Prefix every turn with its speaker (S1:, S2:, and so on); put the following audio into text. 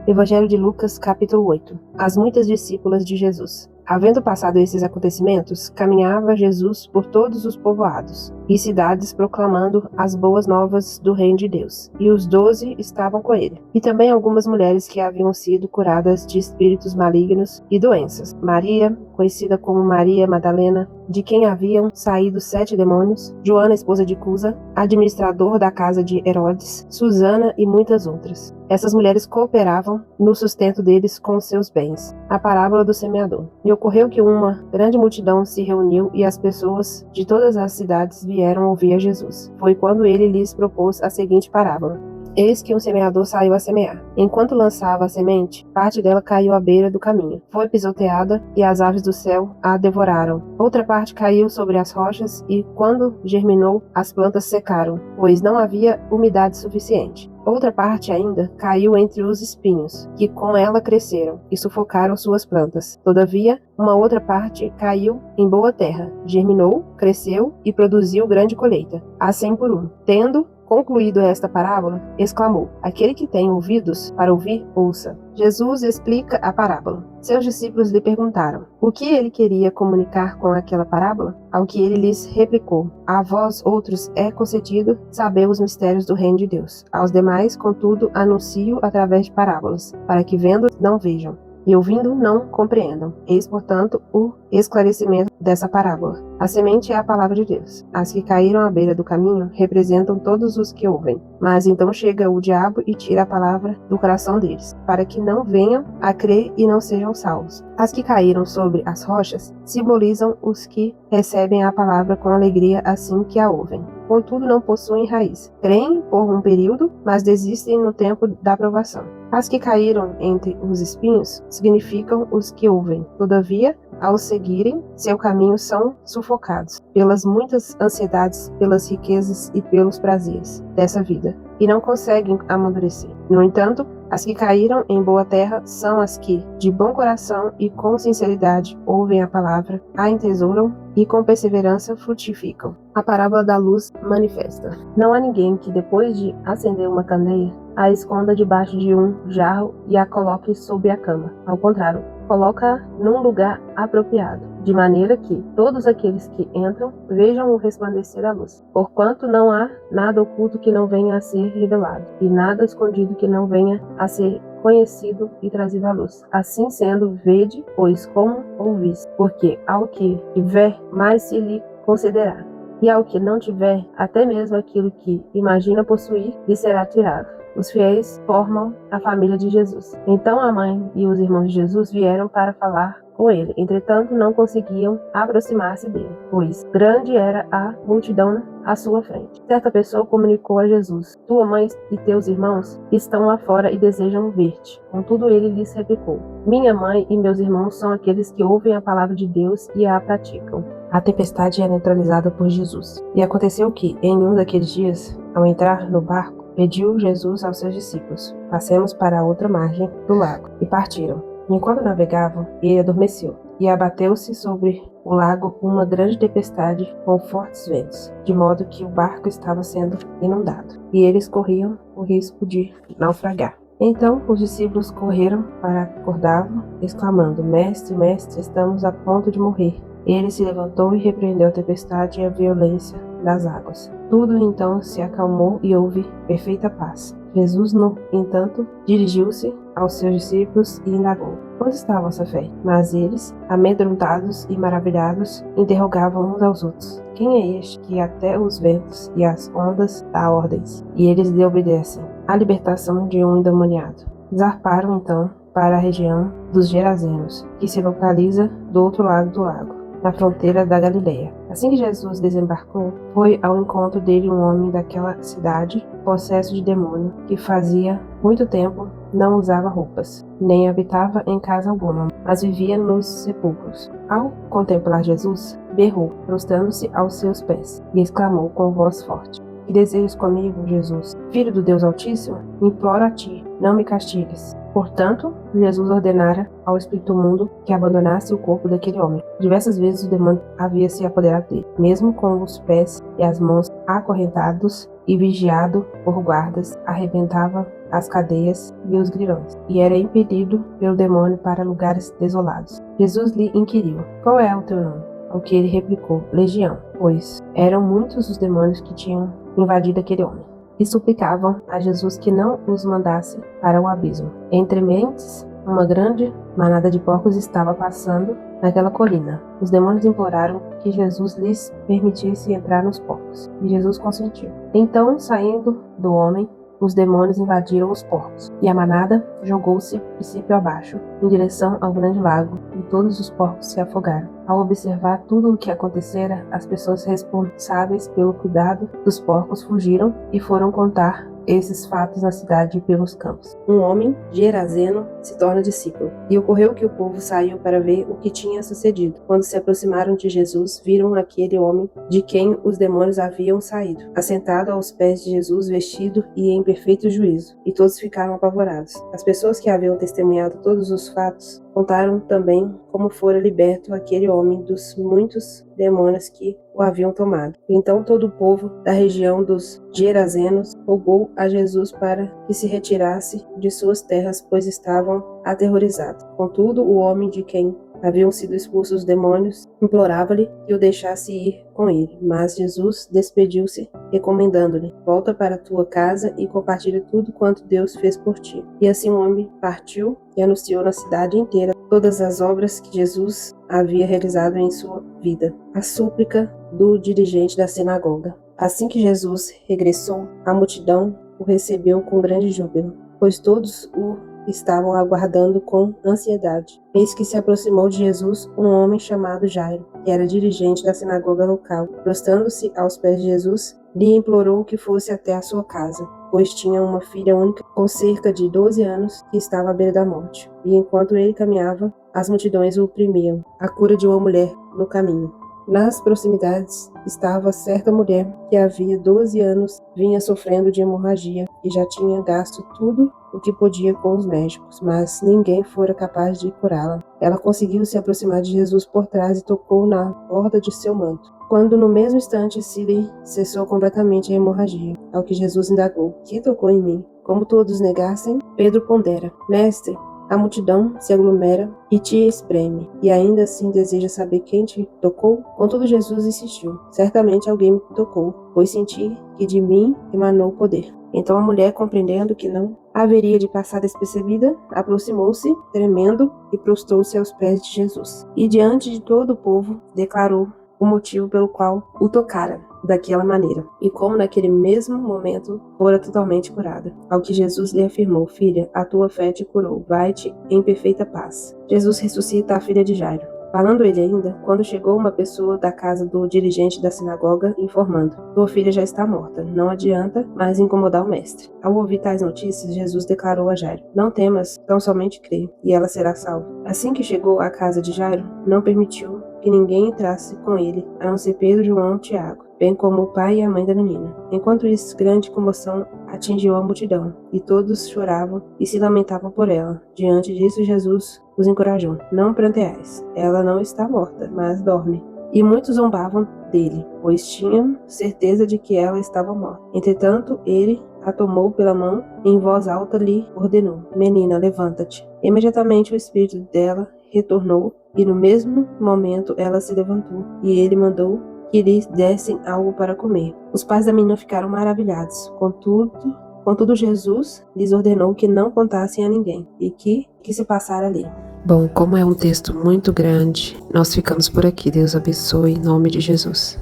S1: Evangelho de Lucas, capítulo 8. As muitas discípulas de Jesus. Havendo passado esses acontecimentos, caminhava Jesus por todos os povoados e cidades proclamando as boas novas do reino de Deus. E os 12 estavam com ele. E também algumas mulheres que haviam sido curadas de espíritos malignos e doenças. Maria, conhecida como Maria Madalena, de quem haviam saído 7 demônios, Joana, esposa de Cusa, administrador da casa de Herodes, Susana e muitas outras. Essas mulheres cooperavam no sustento deles com seus bens. A parábola do semeador. E ocorreu que uma grande multidão se reuniu e as pessoas de todas as cidades vieram ouvir a Jesus. Foi quando ele lhes propôs a seguinte parábola. Eis que um semeador saiu a semear. Enquanto lançava a semente, parte dela caiu à beira do caminho. Foi pisoteada e as aves do céu a devoraram. Outra parte caiu sobre as rochas e, quando germinou, as plantas secaram, pois não havia umidade suficiente. Outra parte ainda caiu entre os espinhos, que com ela cresceram e sufocaram suas plantas. Todavia, uma outra parte caiu em boa terra, germinou, cresceu e produziu grande colheita, a 100 por 1. Tendo concluído esta parábola, exclamou: Aquele que tem ouvidos para ouvir, ouça. Jesus explica a parábola. Seus discípulos lhe perguntaram o que ele queria comunicar com aquela parábola, ao que ele lhes replicou: A vós outros é concedido saber os mistérios do reino de Deus. Aos demais, contudo, anuncio através de parábolas, para que vendo não vejam, e ouvindo não compreendam. Eis, portanto, o esclarecimento dessa parábola. A semente é a palavra de Deus. As que caíram à beira do caminho representam todos os que ouvem. Mas então chega o diabo e tira a palavra do coração deles, para que não venham a crer e não sejam salvos. As que caíram sobre as rochas simbolizam os que recebem a palavra com alegria assim que a ouvem. Contudo, não possuem raiz. Creem por um período, mas desistem no tempo da provação. As que caíram entre os espinhos significam os que ouvem. Todavia, ao seguirem seu caminho, são sufocados pelas muitas ansiedades, pelas riquezas e pelos prazeres dessa vida, e não conseguem amadurecer. No entanto, as que caíram em boa terra são as que, de bom coração e com sinceridade, ouvem a palavra, a entesouram e com perseverança frutificam. A parábola da luz manifesta. Não há ninguém que, depois de acender uma candeia, a esconda debaixo de um jarro e a coloque sob a cama. Ao contrário, coloca-a num lugar apropriado, de maneira que todos aqueles que entram vejam o resplandecer da luz. Porquanto não há nada oculto que não venha a ser revelado, e nada escondido que não venha a ser conhecido e trazido à luz. Assim sendo, vede, pois, como ouvis, porque ao que tiver, mais se lhe concederá, e ao que não tiver, até mesmo aquilo que imagina possuir, lhe será tirado. Os fiéis formam a família de Jesus. Então a mãe e os irmãos de Jesus vieram para falar com ele. Entretanto, não conseguiam aproximar-se dele, pois grande era a multidão à sua frente. Certa pessoa comunicou a Jesus: Tua mãe e teus irmãos estão lá fora e desejam ver-te. Contudo, ele lhes replicou: Minha mãe e meus irmãos são aqueles que ouvem a palavra de Deus e a praticam. A tempestade é neutralizada por Jesus. E aconteceu que, em um daqueles dias, ao entrar no barco, pediu Jesus aos seus discípulos: Passemos para a outra margem do lago. E partiram. Enquanto navegavam, ele adormeceu, e abateu-se sobre o lago uma grande tempestade com fortes ventos, de modo que o barco estava sendo inundado, e eles corriam o risco de naufragar. Então os discípulos correram para acordá-lo, exclamando: Mestre, mestre, estamos a ponto de morrer. Ele se levantou e repreendeu a tempestade e a violência das águas. Tudo então se acalmou e houve perfeita paz. Jesus, no entanto, dirigiu-se aos seus discípulos e indagou: Onde está a vossa fé? Mas eles, amedrontados e maravilhados, interrogavam uns aos outros: Quem é este que até os ventos e as ondas dá ordens? E eles lhe obedecem. A libertação de um endemoniado. Zarparam então para a região dos Gerazenos, que se localiza do outro lado do lago, na fronteira da Galileia. Assim que Jesus desembarcou, foi ao encontro dele um homem daquela cidade, possesso de demônio, que fazia muito tempo não usava roupas, nem habitava em casa alguma, mas vivia nos sepulcros. Ao contemplar Jesus, berrou, prostrando-se aos seus pés, e exclamou com voz forte: Que desejas comigo, Jesus? Filho do Deus Altíssimo? Imploro a ti, não me castigues. Portanto, Jesus ordenara ao espírito imundo que abandonasse o corpo daquele homem. Diversas vezes o demônio havia se apoderado dele, mesmo com os pés e as mãos acorrentados e vigiado por guardas, arrebentava as cadeias e os grilhões, e era impelido pelo demônio para lugares desolados. Jesus lhe inquiriu: qual é o teu nome? Ao que ele replicou: Legião, pois eram muitos os demônios que tinham invadido aquele homem. E suplicavam a Jesus que não os mandasse para o abismo. Entre mentes, uma grande manada de porcos estava passando naquela colina. Os demônios imploraram que Jesus lhes permitisse entrar nos porcos, e Jesus consentiu. Então, saindo do homem, os demônios invadiram os porcos, e a manada jogou-se princípio abaixo, em direção ao grande lago, e todos os porcos se afogaram. Ao observar tudo o que acontecera, as pessoas responsáveis pelo cuidado dos porcos fugiram e foram contar esses fatos na cidade e pelos campos. Um homem gerazeno se torna discípulo. E ocorreu que o povo saiu para ver o que tinha sucedido. Quando se aproximaram de Jesus, viram aquele homem de quem os demônios haviam saído, assentado aos pés de Jesus, vestido e em perfeito juízo. E todos ficaram apavorados. As pessoas que haviam testemunhado todos os fatos contaram também como fora liberto aquele homem dos muitos demônios que o haviam tomado. Então todo o povo da região dos Gerazenos rogou a Jesus para que se retirasse de suas terras, pois estavam aterrorizados. Contudo, o homem de quem haviam sido expulsos os demônios implorava-lhe que o deixasse ir com ele. Mas Jesus despediu-se, recomendando-lhe: volta para tua casa e compartilha tudo quanto Deus fez por ti. E assim o homem partiu e anunciou na cidade inteira todas as obras que Jesus havia realizado em sua vida. A súplica do dirigente da sinagoga. Assim que Jesus regressou, a multidão o recebeu com grande júbilo, pois todos o estavam aguardando com ansiedade. Eis que se aproximou de Jesus um homem chamado Jairo, que era dirigente da sinagoga local. Prostrando-se aos pés de Jesus, lhe implorou que fosse até a sua casa, pois tinha uma filha única com cerca de 12 anos que estava à beira da morte. E enquanto ele caminhava, as multidões o oprimiam. A cura de uma mulher no caminho. Nas proximidades estava certa mulher que havia 12 anos vinha sofrendo de hemorragia e já tinha gasto tudo o que podia com os médicos, mas ninguém fora capaz de curá-la. Ela conseguiu se aproximar de Jesus por trás e tocou na borda de seu manto, quando no mesmo instante se lhe cessou completamente a hemorragia. Ao que Jesus indagou: que tocou em mim? Como todos negassem, Pedro pondera: Mestre, a multidão se aglomera e te espreme, e ainda assim deseja saber quem te tocou? Contudo, Jesus insistiu: certamente alguém me tocou, pois senti que de mim emanou o poder. Então a mulher, compreendendo que não haveria de passar despercebida, aproximou-se, tremendo, e prostrou-se aos pés de Jesus. E diante de todo o povo, declarou o motivo pelo qual o tocara daquela maneira, e como naquele mesmo momento fora totalmente curada. Ao que Jesus lhe afirmou: filha, a tua fé te curou, vai-te em perfeita paz. Jesus ressuscita a filha de Jairo. Falando ele ainda, quando chegou uma pessoa da casa do dirigente da sinagoga, informando: tua filha já está morta, não adianta mais incomodar o mestre. Ao ouvir tais notícias, Jesus declarou a Jairo: não temas, tão somente crê, e ela será salva. Assim que chegou à casa de Jairo, não permitiu que ninguém entrasse com ele, a não ser Pedro, João e Tiago, bem como o pai e a mãe da menina. Enquanto isso, grande comoção atingiu a multidão, e todos choravam e se lamentavam por ela. Diante disso, Jesus os encorajou: não pranteais, ela não está morta, mas dorme. E muitos zombavam dele, pois tinham certeza de que ela estava morta. Entretanto, ele a tomou pela mão e em voz alta lhe ordenou: menina, levanta-te. Imediatamente o espírito dela retornou, e no mesmo momento ela se levantou, e ele mandou que lhes dessem algo para comer. Os pais da menina ficaram maravilhados. Contudo, Jesus lhes ordenou que não contassem a ninguém e que se passara ali. Bom, como é um texto muito grande, nós ficamos por aqui. Deus abençoe em nome de Jesus.